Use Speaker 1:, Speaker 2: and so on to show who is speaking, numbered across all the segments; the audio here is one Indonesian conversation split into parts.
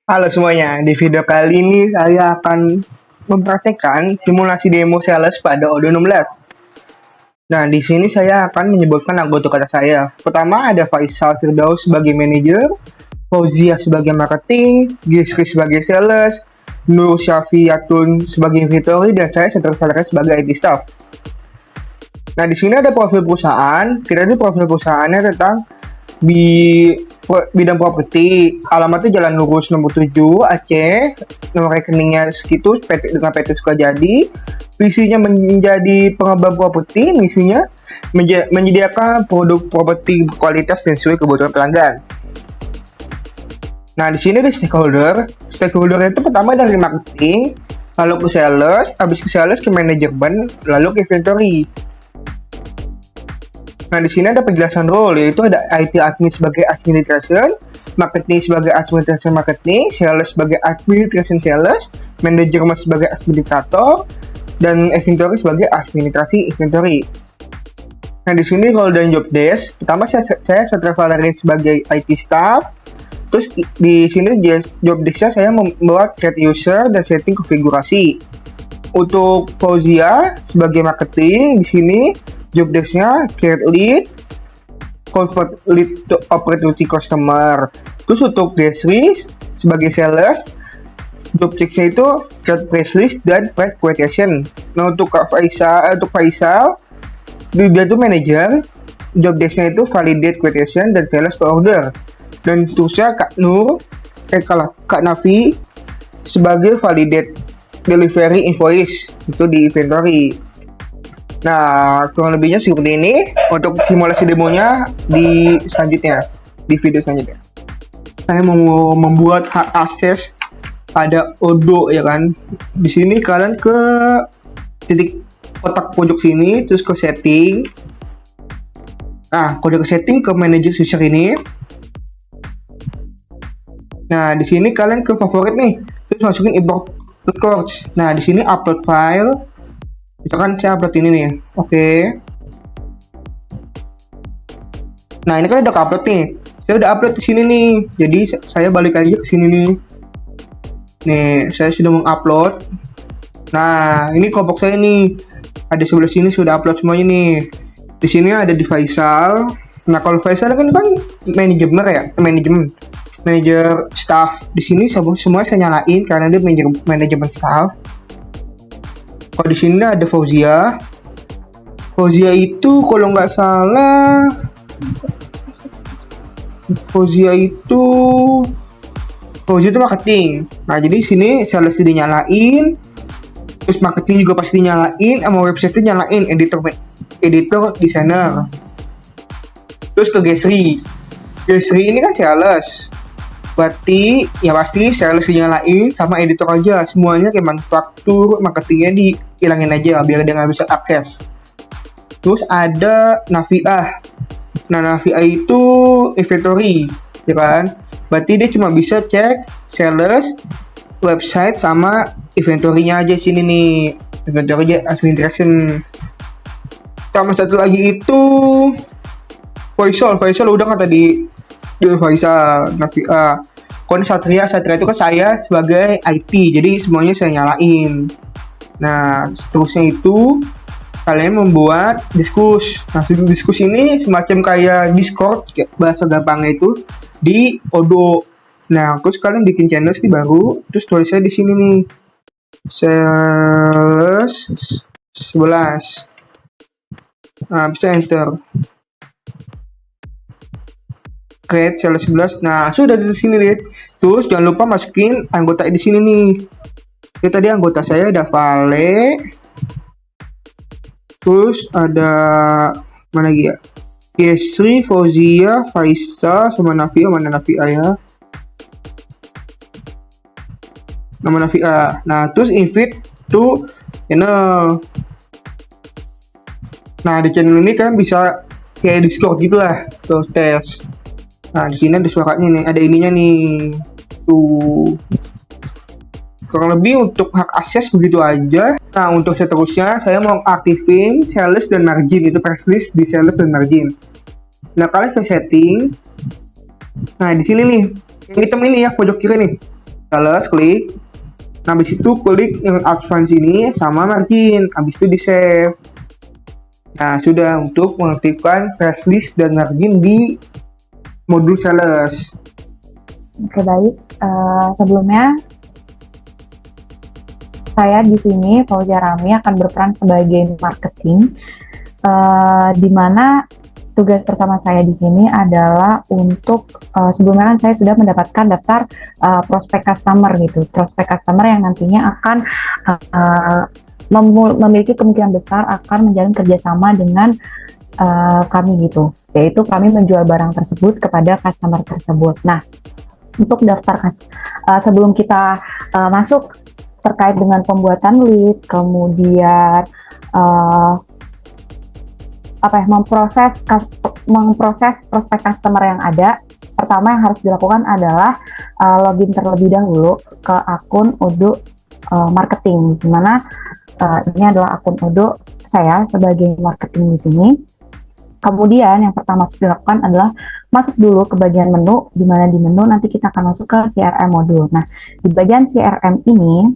Speaker 1: Halo semuanya, di video kali ini saya akan mempraktekkan simulasi demo sales pada Odoo 16. Nah, di sini saya akan menyebutkan anggota kata saya. Pertama ada Faisal Firdaus sebagai manajer, Fauzia sebagai marketing, Gisri sebagai sales, Nur Syafiatun sebagai inventory, dan saya Chandra Valera sebagai IT staff. Nah, di sini ada profil perusahaan. Kita ini profil perusahaannya tentang di bidang properti, alamatnya Jalan Lurus nomor 7 Aceh, nomor rekeningnya segitu, PT dengan PT Sukajadi. Visinya menjadi pengembang properti, misinya menyediakan produk properti berkualitas dan sesuai kebutuhan pelanggan. Nah, di sini ada stakeholder. Stakeholder itu pertama dari marketing, lalu ke sales, habis ke sales ke manajemen, lalu ke inventory. Nah, di sini ada penjelasan role, yaitu ada IT admin sebagai administration, marketing sebagai administration marketing, sales sebagai administration sales, manajemen sebagai administrator, dan inventory sebagai administrasi inventory. Nah, di sini role dan job desk. Pertama saya Chandra Valera sebagai IT staff. Terus di sini job desk saya membuat create user dan setting konfigurasi. Untuk Fauzia sebagai marketing, di sini job desk-nya create lead, convert lead to opportunity customer. Terus untuk Gisri sebagai sales, job desk-nya itu create price list dan price quotation. Nah, untuk Faisal, dia tuh manager, job desk-nya itu validate quotation dan sales to order. Dan terusnya Kak Nafi sebagai validate delivery invoice itu di inventory. Nah, kurang lebihnya seperti ini. Untuk simulasi demonya di video selanjutnya. Saya mau membuat hak akses pada Odoo, ya kan. Di sini kalian ke titik kotak pojok sini, terus ke setting. Nah, kode ke setting ke manager user ini. Nah, di sini kalian ke favorit nih, terus masukin import records. Nah, di sini upload file. Misalkan saya upload ini nih, oke. Nah, ini kan udah upload nih. Saya udah upload di sini nih. Jadi saya balik aja ke sini nih. Nih, saya sudah mengupload. Nah, ini kelompok saya nih. Ada sebelah sini sudah upload semuanya nih. Di sini ada di Faisal. Nah, kalau Faisal kan manajer staff. Di sini semua saya nyalain karena dia manajemen staff. Kalau di sini ada Fauzia. Fauzia itu kalau nggak salah, Fauzia itu marketing. Nah, jadi di sini sales dinyalain, terus marketing juga pasti nyalain, sama website nyalain, editor designer. Terus ke Gisri ini kan sales. Berarti ya pasti sales dinyalain sama editor aja, semuanya kayak manufaktur, marketingnya dihilangin aja biar dia nggak bisa akses. Terus ada Nafia. Nah, Nafia itu inventory, ya kan? Berarti dia cuma bisa cek sales, website sama inventory-nya aja sini nih. Inventory administration. Sama satu lagi itu Faisal udah kan tadi. Faisal, Nafia. Kon Satria itu kan saya sebagai IT, jadi semuanya saya nyalain. Nah, seterusnya itu kalian membuat diskus. Nah, diskus ini semacam kayak Discord, kayak bahasa gampangnya itu di Odoo. Nah, terus kalian bikin channel sih baru, terus tulisnya di sini nih. Sales 11. Nah, bisa enter. Create sales 11. Nah, sudah di sini lihat. Terus jangan lupa masukin anggota di sini nih. Jadi tadi anggota saya ada Vale. Terus ada mana lagi ya? Gisri, Fauzia, Faisal, sama Nafia. Mana Nafia ya? Nama Nafia. Nah, terus invite to channel. Nah, di channel ini kan bisa kayak Discord gitu lah. Terus tes. Nah, di sini ada suaranya nih, ada ininya nih. Tuh. Kurang lebih untuk hak akses begitu aja. Nah, untuk seterusnya saya mau aktifin sales dan margin, itu price list di sales dan margin. Nah, kalian ke setting. Nah, di sini nih, yang hitam ini ya, pojok kiri nih. sales, klik. Nah, habis itu klik yang advance ini sama margin, habis itu di save. Nah, sudah untuk mengaktifkan price list dan margin di modul sales.
Speaker 2: Oke, baik. Sebelumnya saya di sini Fauzia Rami akan berperan sebagai marketing, di mana tugas pertama saya di sini adalah untuk sebelumnya kan saya sudah mendapatkan daftar prospek customer gitu, prospek customer yang nantinya akan memiliki kemungkinan besar akan menjalin kerjasama dengan kami gitu, yaitu kami menjual barang tersebut kepada customer tersebut. Nah, untuk daftar sebelum kita masuk terkait dengan pembuatan lead, kemudian memproses prospek customer yang ada, pertama yang harus dilakukan adalah login terlebih dahulu ke akun Odoo marketing, di mana ini adalah akun Odoo saya sebagai marketing di sini. Kemudian yang pertama harus dilakukan adalah masuk dulu ke bagian menu, di mana di menu nanti kita akan masuk ke CRM modul. Nah, di bagian CRM ini,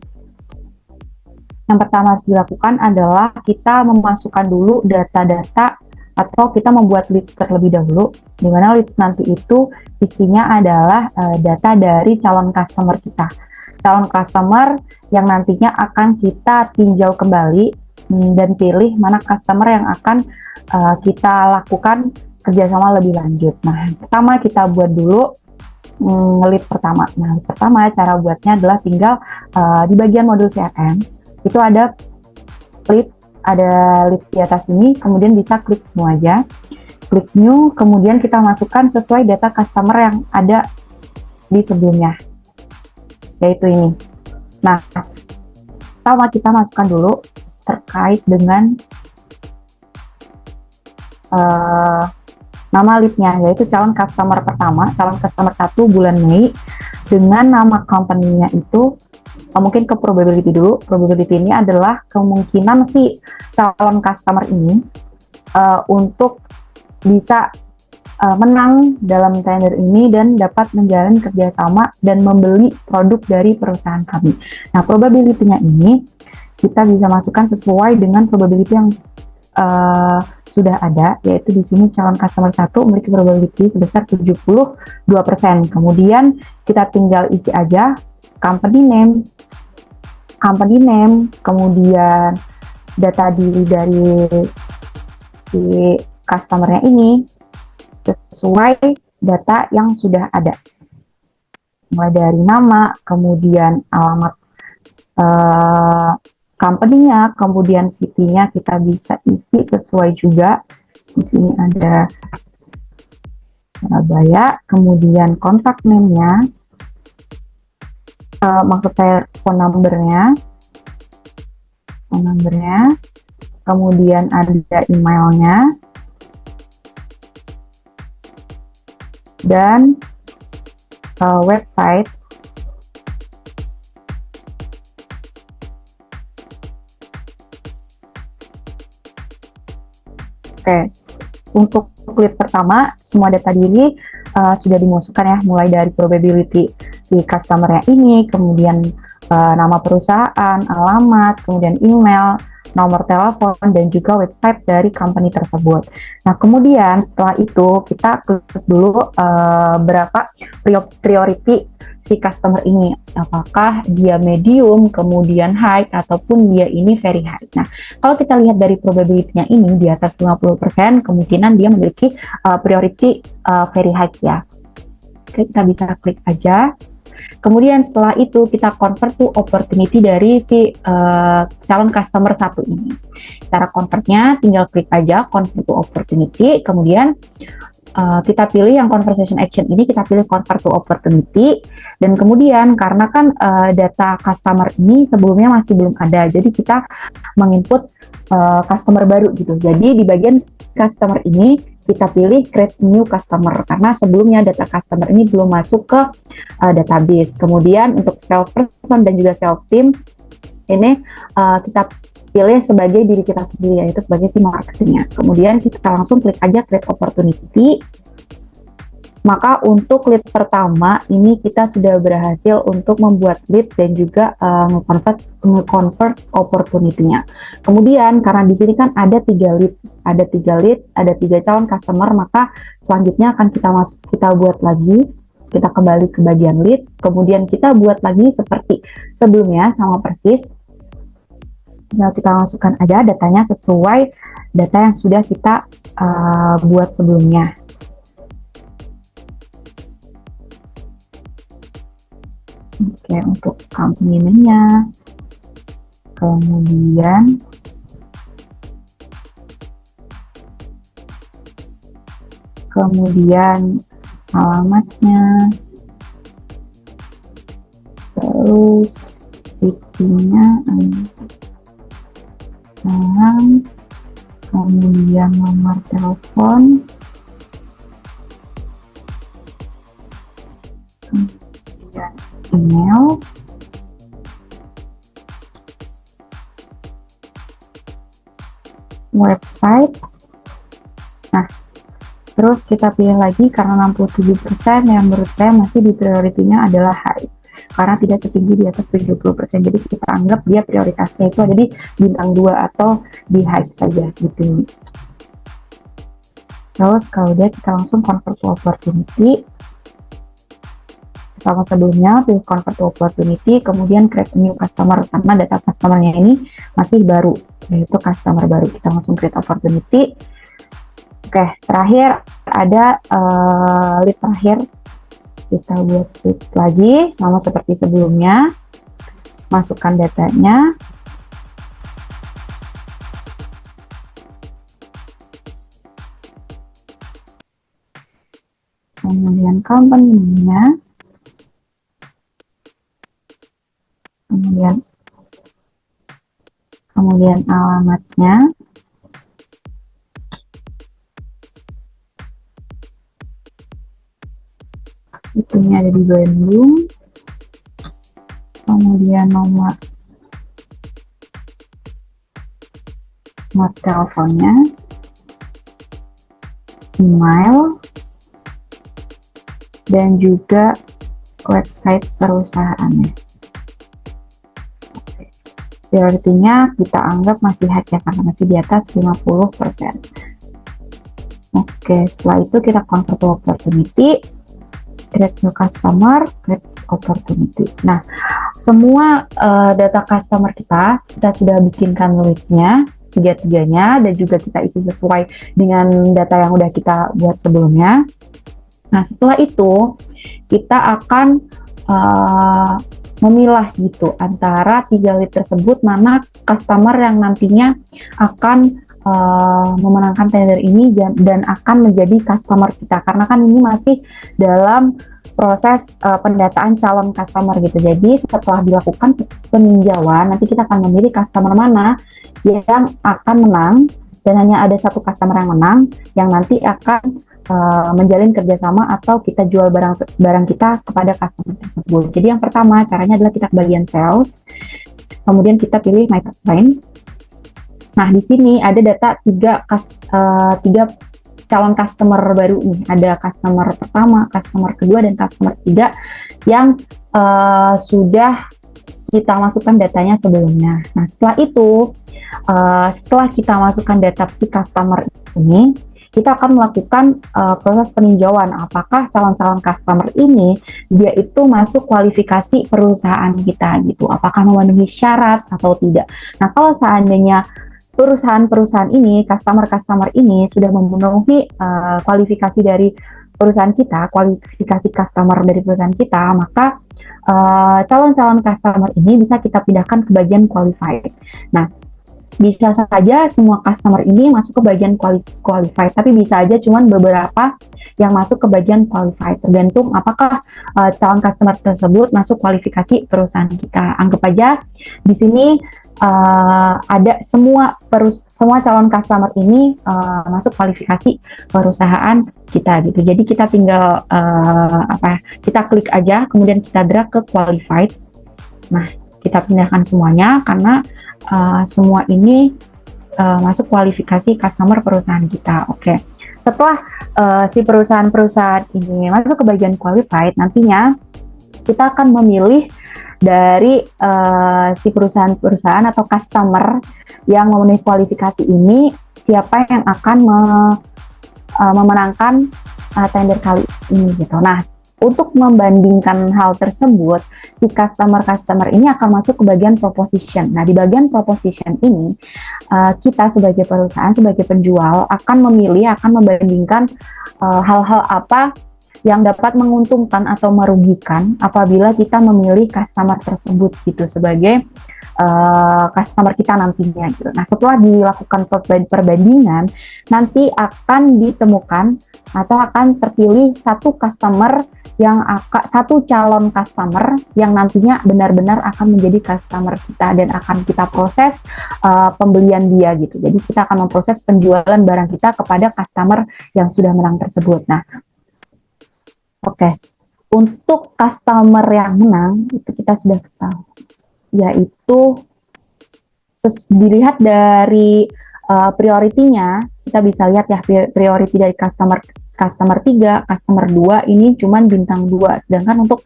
Speaker 2: yang pertama harus dilakukan adalah kita memasukkan dulu data-data atau kita membuat leads terlebih dahulu, di mana leads nanti itu isinya adalah data dari calon customer kita. Calon customer yang nantinya akan kita tinjau kembali dan pilih mana customer yang akan kita lakukan kerjasama lebih lanjut. Nah, pertama kita buat dulu lead pertama. Nah, lead pertama cara buatnya adalah tinggal di bagian modul CRM itu ada lead di atas ini, kemudian bisa klik new aja, klik new, kemudian kita masukkan sesuai data customer yang ada di sebelumnya, yaitu ini. Nah, pertama kita masukkan dulu terkait dengan nama leadnya, yaitu calon customer pertama, calon customer 1 bulan Mei, dengan nama company-nya itu mungkin ke probability dulu. Probability ini adalah kemungkinan si calon customer ini untuk bisa menang dalam tender ini dan dapat menjalin kerjasama dan membeli produk dari perusahaan kami. Nah, probability-nya ini kita bisa masukkan sesuai dengan probability yang sudah ada, yaitu di sini calon customer 1 memiliki probability sebesar 72%. Kemudian kita tinggal isi aja company name, kemudian data diri dari si customer-nya ini sesuai data yang sudah ada, mulai dari nama, kemudian alamat company-nya, kemudian city-nya kita bisa isi sesuai juga. Di sini ada Surabaya, kemudian kontak name-nya, maksud saya phone number-nya, kemudian ada emailnya, dan website. Oke, untuk lead pertama semua data diri sudah dimasukkan ya, mulai dari probability si customer-nya ini, kemudian nama perusahaan, alamat, kemudian email, nomor telepon, dan juga website dari company tersebut. Nah, kemudian setelah itu kita klik dulu berapa priority si customer ini, apakah dia medium, kemudian high, ataupun dia ini very high. Nah, kalau kita lihat dari probability-nya ini di atas 50%, kemungkinan dia memiliki priority very high ya. Oke, kita bisa klik aja. Kemudian setelah itu kita convert to opportunity dari si calon customer 1 ini. Cara convertnya tinggal klik aja convert to opportunity, kemudian kita pilih yang conversation action ini, kita pilih convert to opportunity, dan kemudian karena kan data customer ini sebelumnya masih belum ada, jadi kita menginput customer baru gitu. Jadi di bagian customer ini kita pilih create new customer karena sebelumnya data customer ini belum masuk ke database. Kemudian untuk salesperson dan juga sales team ini kita pilih sebagai diri kita sendiri, yaitu sebagai si marketingnya. Kemudian kita langsung klik aja create opportunity. Maka untuk lead pertama ini kita sudah berhasil untuk membuat lead dan juga nge-convert opportunity-nya. Kemudian karena di sini kan ada 3 lead, ada 3 calon customer, maka selanjutnya akan kita buat lagi, kita kembali ke bagian lead, kemudian kita buat lagi seperti sebelumnya sama persis. Tinggal kita masukkan aja datanya sesuai data yang sudah kita buat sebelumnya. Oke, untuk company name-nya, kemudian alamatnya, terus city-nya, kemudian nomor telepon, kemudian email, website. Nah, terus kita pilih lagi karena 67% yang menurut saya masih di prioritinya adalah high, karena tidak setinggi di atas 70%, jadi kita anggap dia prioritasnya itu ada di bintang 2 atau di high saja gitu. Terus kalau udah kita langsung convert to opportunity. Sama sebelumnya, pilih convert to opportunity, kemudian create a new customer, karena data customernya ini masih baru, yaitu customer baru. Kita langsung create opportunity. Oke, terakhir ada lead terakhir. Kita buat lead lagi, sama seperti sebelumnya. Masukkan datanya. Kemudian company-nya. Kemudian alamatnya, situnya ada di Bandung, kemudian nomor teleponnya, email, dan juga website perusahaannya. Prioritinya kita anggap masih high ya, karena masih di atas 50%. Oke, setelah itu kita convert to opportunity, create new customer, create opportunity. Nah, semua data customer kita sudah bikinkan lead-nya, tiga-tiganya, dan juga kita isi sesuai dengan data yang udah kita buat sebelumnya. Nah, setelah itu kita akan memilah gitu antara 3 lead tersebut mana customer yang nantinya akan memenangkan tender ini dan akan menjadi customer kita, karena kan ini masih dalam proses pendataan calon customer gitu. Jadi setelah dilakukan peninjauan, nanti kita akan memilih customer mana yang akan menang, dan hanya ada 1 customer yang menang yang nanti akan menjalin kerjasama atau kita jual barang kita kepada customer tersebut. Jadi yang pertama caranya adalah kita ke bagian sales, kemudian kita pilih my pipeline. Nah, di sini ada data 3 calon customer baru nih. Ada customer pertama, customer kedua, dan customer ketiga yang sudah kita masukkan datanya sebelumnya. Nah, setelah itu, setelah kita masukkan data si customer ini, kita akan melakukan proses peninjauan apakah calon-calon customer ini dia itu masuk kualifikasi perusahaan kita gitu, apakah memenuhi syarat atau tidak. Nah, kalau seandainya perusahaan-perusahaan ini, customer-customer ini sudah memenuhi kualifikasi dari perusahaan kita, kualifikasi customer dari perusahaan kita, maka calon-calon customer ini bisa kita pindahkan ke bagian qualified. Nah, bisa saja semua customer ini masuk ke bagian qualified, tapi bisa aja cuman beberapa yang masuk ke bagian qualified, tergantung apakah calon customer tersebut masuk kualifikasi perusahaan kita. Anggap aja di sini ada semua calon customer ini masuk kualifikasi perusahaan kita gitu. Jadi kita tinggal kita klik aja, kemudian kita drag ke qualified. Nah, kita pindahkan semuanya karena semua ini masuk kualifikasi customer perusahaan kita. Oke. Setelah si perusahaan-perusahaan ini masuk ke bagian qualified, nantinya kita akan memilih dari si perusahaan-perusahaan atau customer yang memenuhi kualifikasi ini, siapa yang akan memenangkan tender kali ini gitu. Nah, untuk membandingkan hal tersebut, si customer ini akan masuk ke bagian proposition. Nah, di bagian proposition ini, kita sebagai perusahaan, sebagai penjual akan memilih, akan membandingkan hal-hal apa yang dapat menguntungkan atau merugikan apabila kita memilih customer tersebut gitu sebagai customer kita nantinya gitu. Nah, setelah dilakukan perbandingan, nanti akan ditemukan atau akan terpilih satu calon customer yang nantinya benar-benar akan menjadi customer kita dan akan kita proses pembelian dia gitu. Jadi kita akan memproses penjualan barang kita kepada customer yang sudah menang tersebut. Nah, oke. Untuk customer yang menang itu kita sudah tahu, yaitu dilihat dari prioritinya, kita bisa lihat ya priority dari customer 3, customer 2 ini cuman bintang 2, sedangkan untuk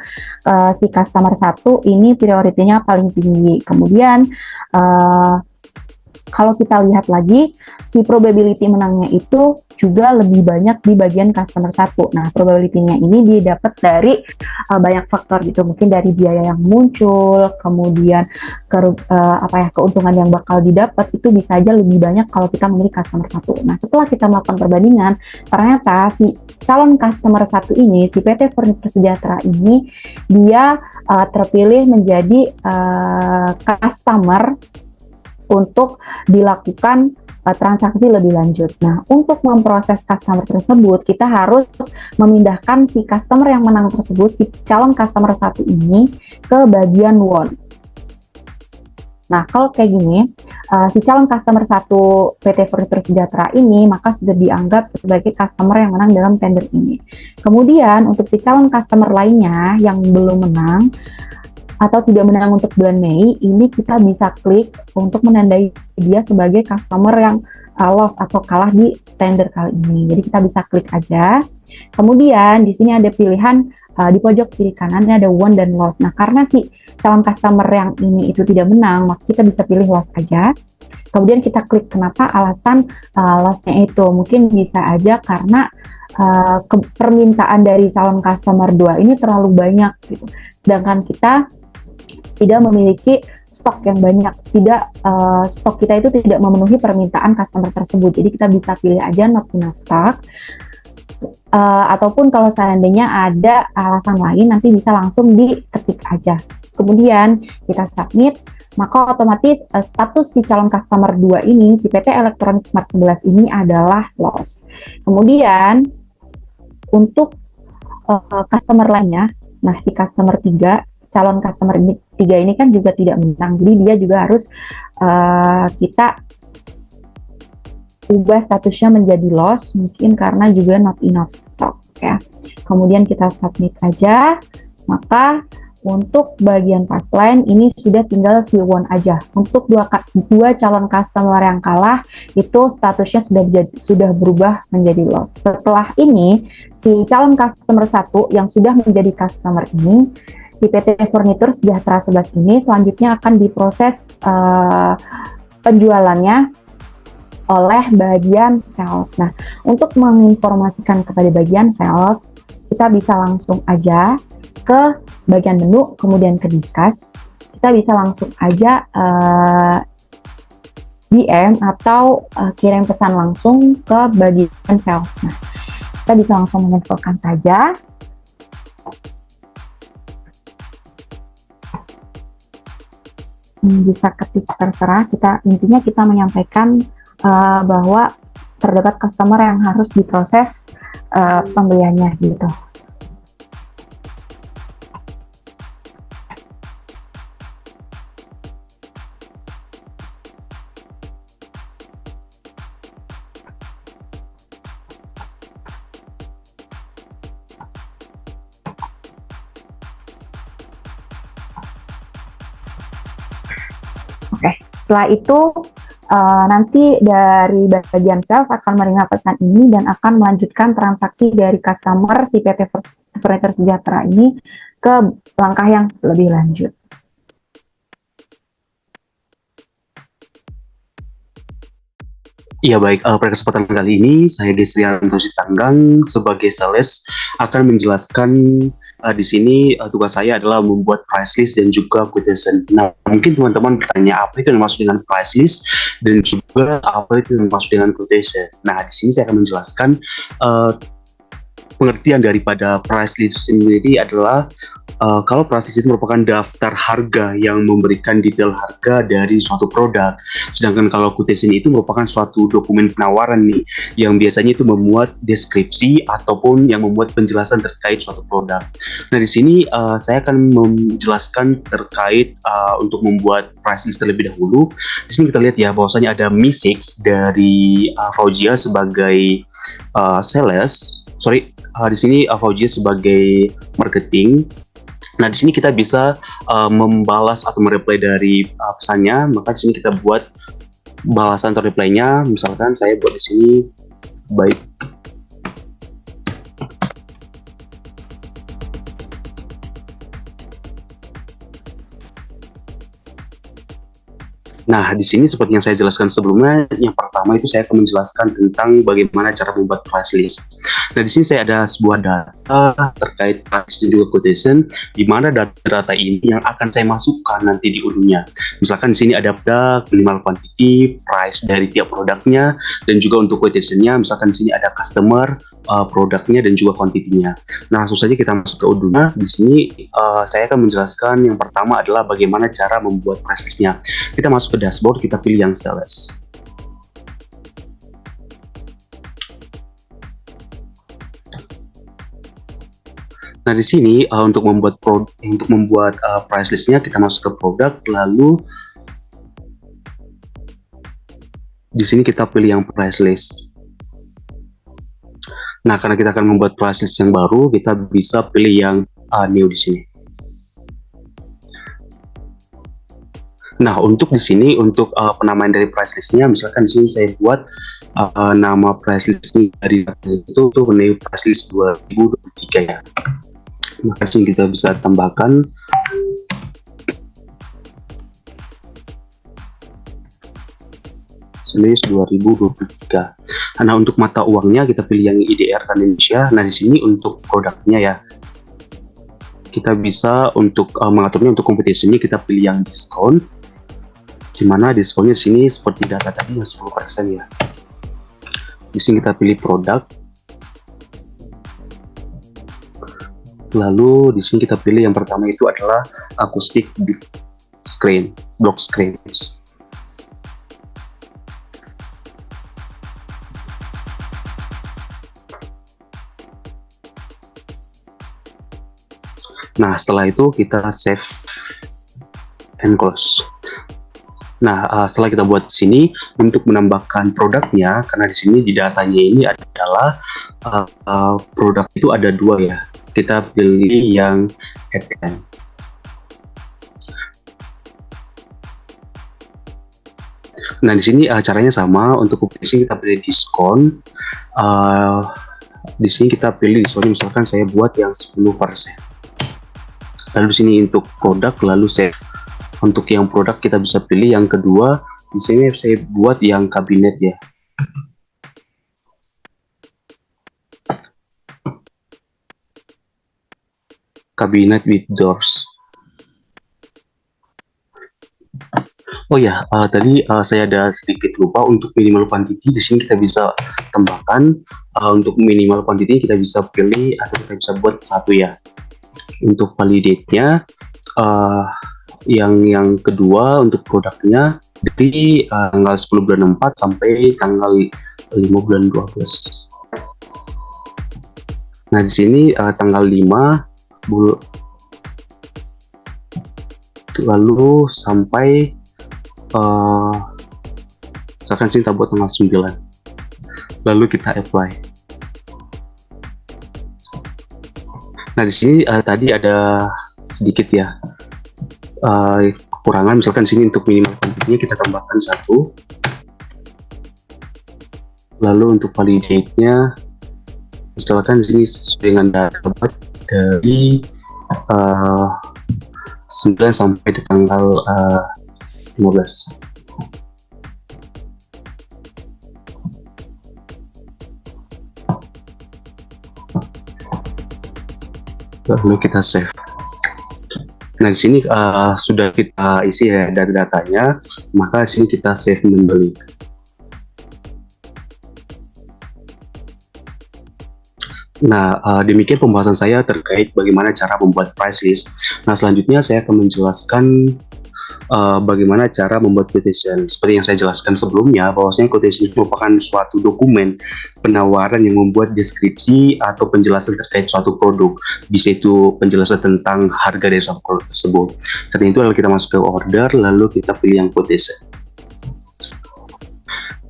Speaker 2: si customer 1 ini prioritinya paling tinggi. Kemudian kalau kita lihat lagi, si probability menangnya itu juga lebih banyak di bagian customer 1. Nah, probability-nya ini didapat dari banyak faktor gitu. Mungkin dari biaya yang muncul, kemudian keuntungan yang bakal didapat itu bisa aja lebih banyak kalau kita memilih customer 1. Nah, setelah kita melakukan perbandingan, ternyata si calon customer 1 ini, si PT Furniture Sejahtera ini, dia terpilih menjadi customer untuk dilakukan transaksi lebih lanjut. Nah, untuk memproses customer tersebut, kita harus memindahkan si customer yang menang tersebut, si calon customer 1 ini, ke bagian won. Nah, kalau kayak gini, si calon customer 1 PT Furniture Sejahtera ini, maka sudah dianggap sebagai customer yang menang dalam tender ini. Kemudian, untuk si calon customer lainnya yang belum menang, atau tidak menang untuk bulan Mei, ini kita bisa klik untuk menandai dia sebagai customer yang loss atau kalah di tender kali ini. Jadi kita bisa klik aja. Kemudian di sini ada pilihan di pojok kiri kanan ini ada won dan loss. Nah, karena si calon customer yang ini itu tidak menang, maka kita bisa pilih loss aja. Kemudian kita klik kenapa alasan loss-nya itu. Mungkin bisa aja karena permintaan dari calon customer 2 ini terlalu banyak gitu. Sedangkan kita tidak memiliki stok yang banyak, stok kita itu tidak memenuhi permintaan customer tersebut. Jadi kita bisa pilih aja not enough stock, ataupun kalau seandainya ada alasan lain nanti bisa langsung diketik aja. Kemudian kita submit, maka otomatis status si calon customer 2 ini, si PT Electronic Smart 11 ini adalah loss. Kemudian untuk customer lainnya, nah si customer 3, calon customer 3 ini kan juga tidak menang, jadi dia juga harus kita ubah statusnya menjadi loss, mungkin karena juga not enough stock ya. Kemudian kita submit aja, maka untuk bagian pipeline ini sudah tinggal si won aja. Untuk dua calon customer yang kalah itu statusnya sudah berubah menjadi loss. Setelah ini si calon customer 1 yang sudah menjadi customer ini, si PT Furniture Sejahtera 11 ini selanjutnya akan diproses penjualannya oleh bagian sales. Nah, untuk menginformasikan kepada bagian sales, kita bisa langsung aja ke bagian menu, kemudian ke discuss. Kita bisa langsung aja DM atau kirim pesan langsung ke bagian sales. Nah, kita bisa langsung menginfokan saja. Bisa ketik terserah, intinya kita menyampaikan bahwa terdapat customer yang harus diproses pembeliannya gitu. Oke, setelah itu Nanti dari bagian sales akan menerima pesan ini dan akan melanjutkan transaksi dari customer si PT Furniture Sejahtera ini ke langkah yang lebih lanjut.
Speaker 3: Iya baik, pada kesempatan kali ini saya Desrianto Sitanggang sebagai sales akan menjelaskan di sini tugas saya adalah membuat price list dan juga quotation. Nah, mungkin teman-teman bertanya apa itu yang dimaksud dengan price list dan juga apa itu yang dimaksud dengan quotation. Nah, di sini saya akan menjelaskan pengertian daripada price list sendiri adalah kalau price list itu merupakan daftar harga yang memberikan detail harga dari suatu produk. Sedangkan kalau quotation itu merupakan suatu dokumen penawaran nih yang biasanya itu memuat deskripsi ataupun yang memuat penjelasan terkait suatu produk. Nah, di sini saya akan menjelaskan terkait untuk membuat price list terlebih dahulu. Di sini kita lihat ya bahwasanya ada Mi6 dari Fauzia sebagai sales. Di sini Fauzia sebagai marketing. Nah, di sini kita bisa membalas atau mereply dari pesannya. Maka di sini kita buat balasan atau reply-nya. Misalkan saya buat di sini baik. Nah, di sini seperti yang saya jelaskan sebelumnya, yang pertama itu saya akan menjelaskan tentang bagaimana cara membuat price list. Nah, di sini saya ada sebuah data terkait price list dan juga quotation, di mana data-data ini yang akan saya masukkan nanti di ujungnya. Misalkan di sini ada produk, minimal quantity, price dari tiap produknya, dan juga untuk quotation-nya, misalkan di sini ada customer, produknya dan juga kuantitinya. Nah, langsung saja kita masuk ke ujungnya. Di sini saya akan menjelaskan yang pertama adalah bagaimana cara membuat price list-nya. Kita masuk ke dashboard, kita pilih yang sales. Nah, di sini untuk membuat price list-nya kita masuk ke produk, lalu di sini kita pilih yang price list. Nah, karena kita akan membuat price list yang baru, kita bisa pilih yang new di sini. Nah, untuk di sini untuk penamaan dari price list-nya, misalkan di sini saya buat nama price list dari itu new price list 2023 ya. Maka di sini kita bisa tambahkan slash 2023. Nah, untuk mata uangnya kita pilih yang IDR kan Indonesia. Nah, di sini untuk produknya ya, kita bisa untuk mengaturnya untuk competition-nya kita pilih yang diskon. Dimana diskonnya di sini seperti data tadi yang 10% ya. Di sini kita pilih produk. Lalu di sini kita pilih yang pertama itu adalah acoustic block screens. Nah, setelah itu kita save and close. Nah, setelah kita buat di sini untuk menambahkan produknya, karena di sini di datanya ini adalah produk itu ada dua ya. Kita pilih yang headline. Nah, di sini caranya sama. Untuk competition kita pilih diskon. Di sini kita pilih diskonnya, misalkan saya buat yang 10%. Lalu di sini untuk produk, lalu save. Untuk yang produk kita bisa pilih yang kedua. Di sini saya buat yang kabinet ya. Kabinet with doors. Oh ya, tadi saya ada sedikit lupa untuk minimal quantity. Di sini kita bisa tambahkan untuk minimal quantity kita bisa pilih atau kita bisa buat satu ya. Untuk validate-nya yang kedua untuk produknya dari tanggal 10 bulan 4 sampai tanggal 5 bulan 12. Nah, di sini tanggal 5 lalu sampai misalkan sini kita buat tanggal 9, lalu kita apply. Nah, di sini tadi ada sedikit ya kekurangan, misalkan sini untuk minimal quantity-nya kita tambahkan 1, Lalu untuk validate-nya, misalkan di sini sesuai dengan data dari 9 sampai di tanggal 15. Lalu kita save. Nah, di sini sudah kita isi ya data-datanya, maka di sini kita save membeli. Nah, demikian pembahasan saya terkait bagaimana cara membuat price list. Nah, selanjutnya saya akan menjelaskan bagaimana cara membuat quotation. Seperti yang saya jelaskan sebelumnya, bahwasanya quotation merupakan suatu dokumen penawaran yang membuat deskripsi atau penjelasan terkait suatu produk. Bisa itu penjelasan tentang harga dari suatu produk tersebut. Karena itu adalah kita masuk ke order, lalu kita pilih yang quotation.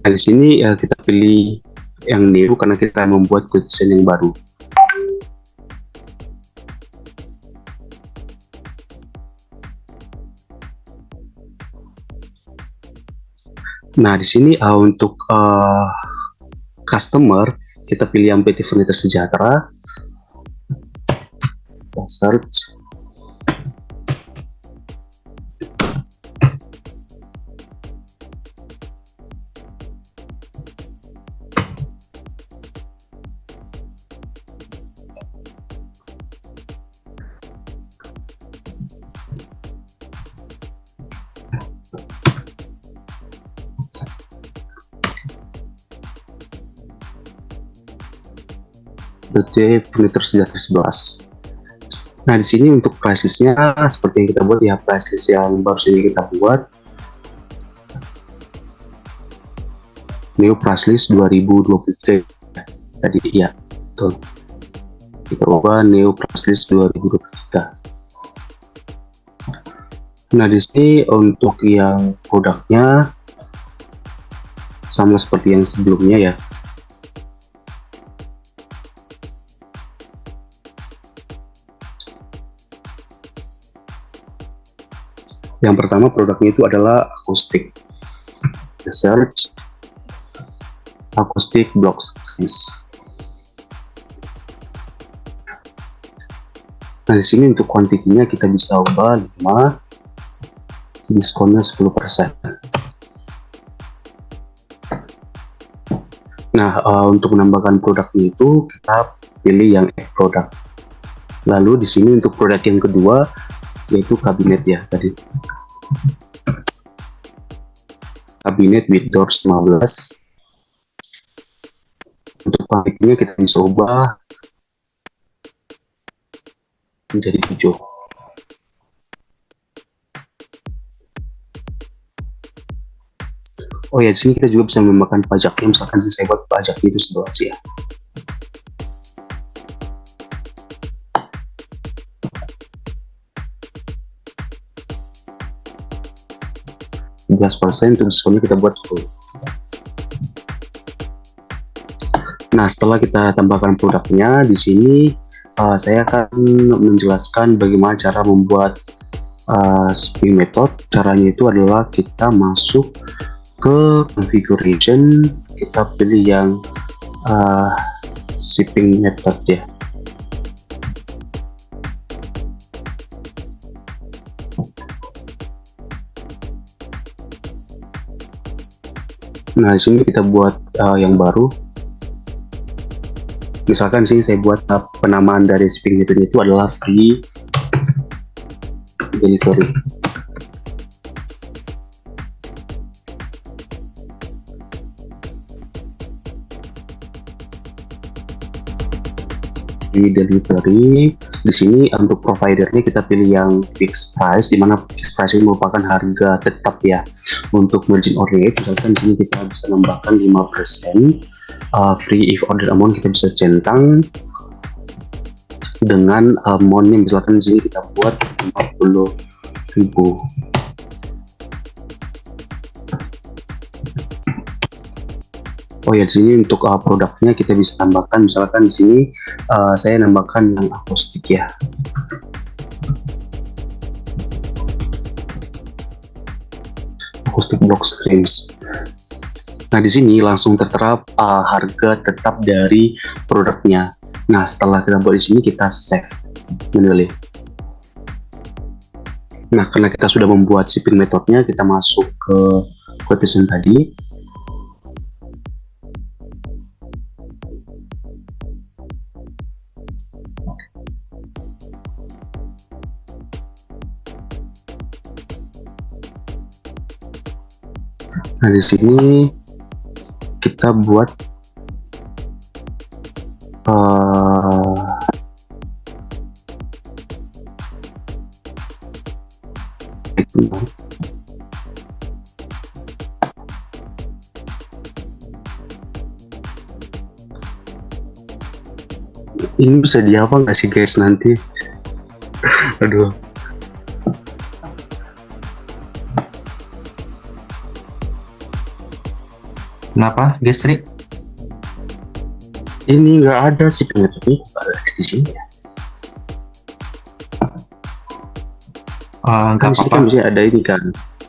Speaker 3: Nah, di sini kita pilih yang new karena kita membuat quotation yang baru. Nah, di sini untuk customer kita pilih yang PT Furniture Sejahtera. Kita search. PT Furniture Sejahtera 11. Nah, di sini untuk price list-nya seperti yang kita buat ya, price list yang baru saja kita buat. New price list 2023 tadi ya, betul. Kita ubah new price list 2023. Nah, di sini untuk yang produknya sama seperti yang sebelumnya ya. Yang pertama produknya itu adalah akustik. Search akustik block screens. Nah, di sini untuk kuantitinya kita bisa ubah 5, diskonnya 10%. Nah, untuk menambahkan produknya itu kita pilih yang add product. Lalu di sini untuk produk yang kedua yaitu kabinet ya tadi. Kabinet with doors 15. Untuk kuantitinya kita bisa ubah menjadi 7. Oh ya, di sini kita juga bisa menambahkan pajaknya. Misalkan saya buat pajaknya itu 11 ya. Untuk diskonnya kita buat 10. Nah, setelah kita tambahkan produknya di sini, saya akan menjelaskan bagaimana cara membuat shipping method. Caranya itu adalah kita masuk ke configuration, kita pilih yang shipping method ya. Nah, di sini kita buat yang baru. Misalkan sini saya buat penamaan dari shipping methodnya itu adalah free delivery. Delivery. Di sini untuk providernya kita pilih yang fixed price, di mana fixed price ini merupakan harga tetap ya. Untuk margin order, misalkan di sini kita bisa nambahkan 5%. Free if order amount kita bisa centang dengan amountnya, misalkan di sini kita buat 50.000. Oh ya, di sini untuk produknya kita bisa tambahkan, misalkan di sini saya nambahkan yang akustik ya. Akustik block screens. Nah, di sini langsung tertera harga tetap dari produknya. Nah, setelah kita buat di sini, kita save manually. Nah, karena kita sudah membuat shipping methodnya, kita masuk ke quotation tadi. Nah, di sini kita buat ini bisa di apa nggak sih guys nanti? Aduh.
Speaker 4: Kenapa, Gestri?
Speaker 3: Ini nggak ada sih pengetnya di sini.
Speaker 4: Nggak
Speaker 3: Kan di sini
Speaker 4: apa-apa,
Speaker 3: kan bisa ada ini kan.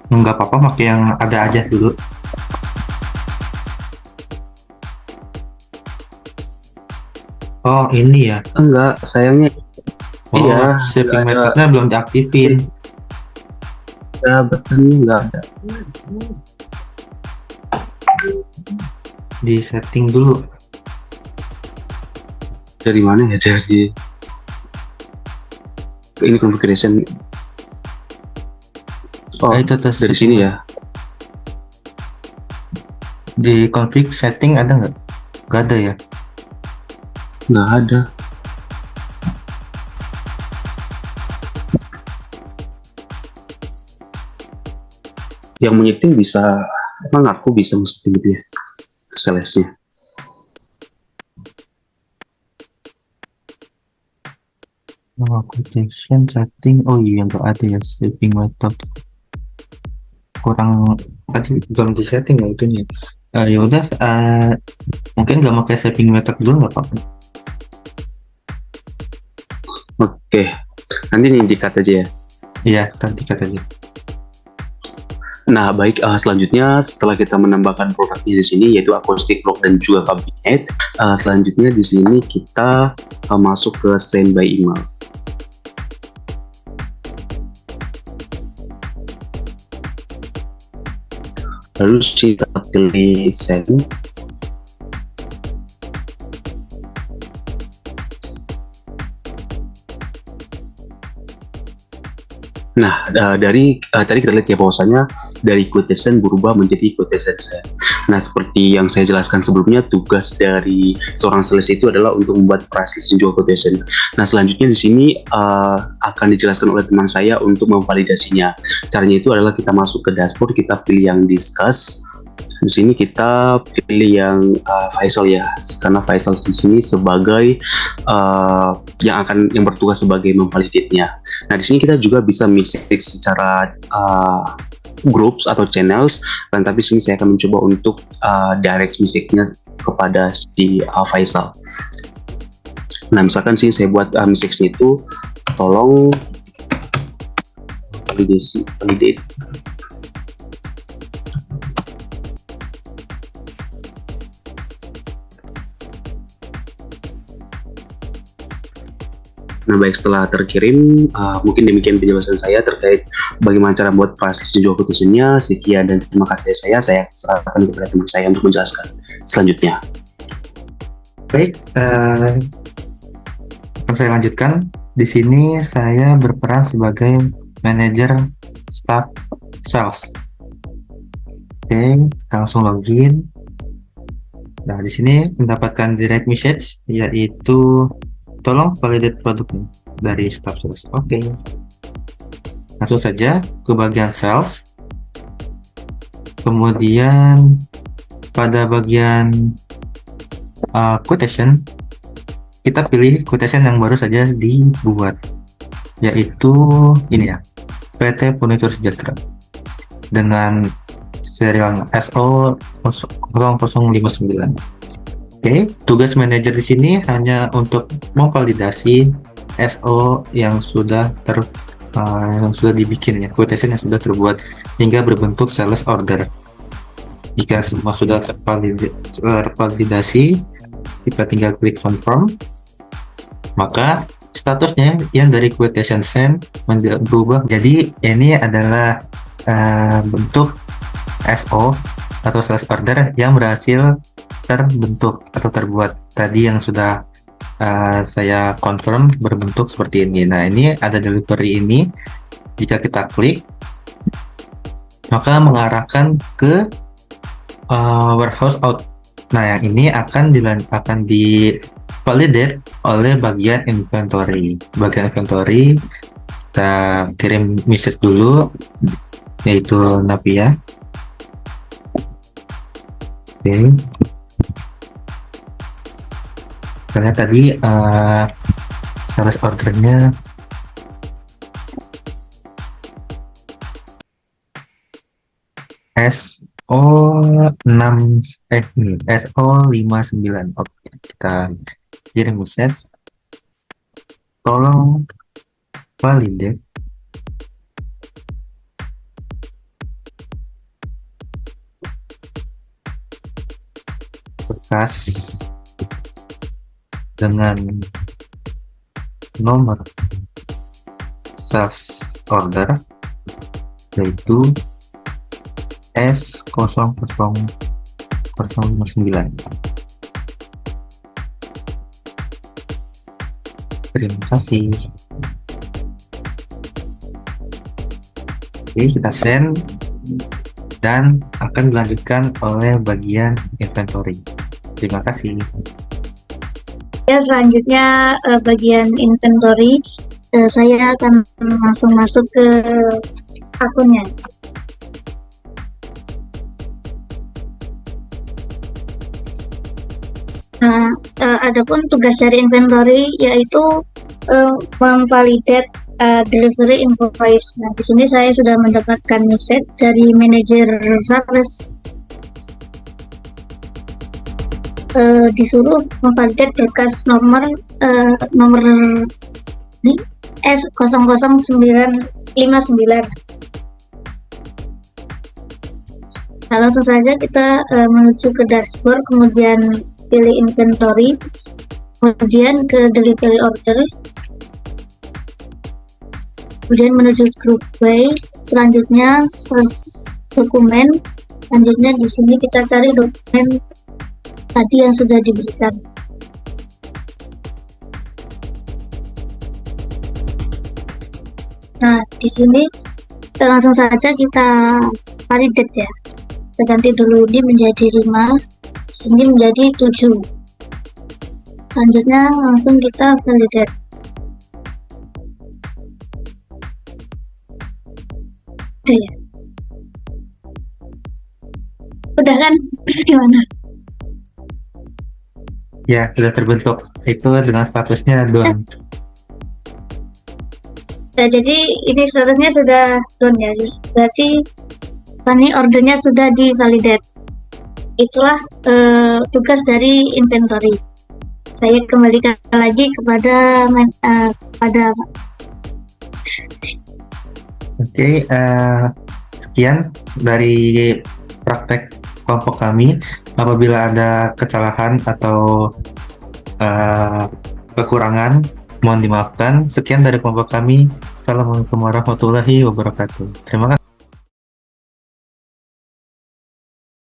Speaker 4: nggak apa-apa, pakai yang ada aja dulu. Oh, ini ya.
Speaker 3: Enggak, sayangnya
Speaker 4: Oh,
Speaker 3: iya,
Speaker 4: shipping
Speaker 3: nggak ada.
Speaker 4: methodnya belum diaktifin.
Speaker 3: Buttonnya nggak ada.
Speaker 4: Di setting dulu.
Speaker 3: Dari mana ya? Dari ini configuration. Oh,
Speaker 4: Itu terus
Speaker 3: dari sini ya.
Speaker 4: di config setting ada nggak? Nggak ada ya.
Speaker 3: Nggak ada. Yang menyeting bisa, emang aku bisa mesti gitu ya, salesnya.
Speaker 4: Oh, quotation setting. Oh iya, nggak ada ya shipping method. Kurang tadi belum di setting ya itu nih. Ya udah, mungkin nggak pakai shipping method dulu nggak apa-apa.
Speaker 3: Oke, nanti ini dikat aja ya.
Speaker 4: Iya, tadi katanya.
Speaker 3: Nah, baik, selanjutnya setelah kita menambahkan produknya di sini yaitu acoustic block dan juga cabinet, selanjutnya di sini kita masuk ke send by email. Lalu kita pilih send. Nah, dari tadi kita lihat ya bahwasanya dari quotation berubah menjadi quotation send. Nah, seperti yang saya jelaskan sebelumnya, tugas dari seorang sales itu adalah untuk membuat price list dan juga quotation. Nah, selanjutnya di sini akan dijelaskan oleh teman saya untuk memvalidasinya. Caranya itu adalah kita masuk ke dashboard, kita pilih yang discuss. Di sini kita pilih yang Faisal ya, karena Faisal di sini sebagai yang bertugas sebagai memvalidate-nya. Nah, di sini kita juga bisa mix secara groups atau channels, dan tapi sini saya akan mencoba untuk direct message-nya kepada si Faisal. Nah, misalkan sini saya buat message-nya itu tolong validate. Nah, baik, setelah terkirim, mungkin demikian penjelasan saya terkait bagaimana cara membuat price list dan juga quotation-nya. Sekian dan terima kasih saya serahkan kepada teman saya untuk menjelaskan selanjutnya.
Speaker 4: Baik, akan saya lanjutkan. Di sini saya berperan sebagai manajer staff sales. Oke, langsung login. Nah, di sini mendapatkan direct message yaitu tolong validate produknya dari staff sales. Oke. Langsung saja ke bagian sales. Kemudian pada bagian quotation, kita pilih quotation yang baru saja dibuat, yaitu ini ya, PT Furnitur Sejahtera dengan serial SO 0059. Oke, tugas manajer di sini hanya untuk memvalidasi SO yang sudah dibikin ya, quotation yang sudah terbuat hingga berbentuk sales order. Jika semua sudah tervalidasi, kita tinggal klik confirm, maka statusnya yang dari quotation send berubah. Jadi ini adalah bentuk SO atau sales order yang berhasil terbentuk atau terbuat. Tadi yang sudah saya confirm berbentuk seperti ini. Nah, ini ada delivery ini. Jika kita klik, maka mengarahkan ke warehouse out. Nah, yang ini akan validate oleh bagian inventory. Bagian inventory kita kirim message dulu, yaitu Navia. Oke. Karena tadi sales ordernya SO59. Oke, kita kirim message. Tolong validate bekas dengan nomor sales order, yaitu S0009. Terima kasih. Oke, kita send dan akan dilanjutkan oleh bagian inventory. Terima kasih.
Speaker 5: Ya, selanjutnya bagian inventory, saya akan langsung masuk ke akunnya. Nah, adapun tugas dari inventory yaitu memvalidate delivery invoice. Nah, di sini saya sudah mendapatkan message dari manajer sales, disuruh memvalidate berkas nomor S00959. Nah, langsung saja kita menuju ke dashboard, kemudian pilih inventory, kemudian ke delivery order, kemudian menuju group by, selanjutnya search dokumen, selanjutnya di sini kita cari dokumen tadi yang sudah diberikan. Nah, di sini kita langsung saja kita validate ya. Kita ganti dulu ini menjadi 5, sini menjadi 7. Selanjutnya langsung kita validate. Udah ya? Udah kan? Terus gimana?
Speaker 4: Ya, sudah terbentuk. Itu dengan statusnya done.
Speaker 5: Nah, jadi ini statusnya sudah done ya. Berarti ini ordernya sudah divalidate. Itulah tugas dari inventory. Saya kembalikan lagi kepada
Speaker 4: Oke, sekian dari praktek kelompok kami. Apabila ada kesalahan atau kekurangan, mohon dimaafkan. Sekian dari kelompok kami. Assalamualaikum warahmatullahi wabarakatuh. Terima kasih.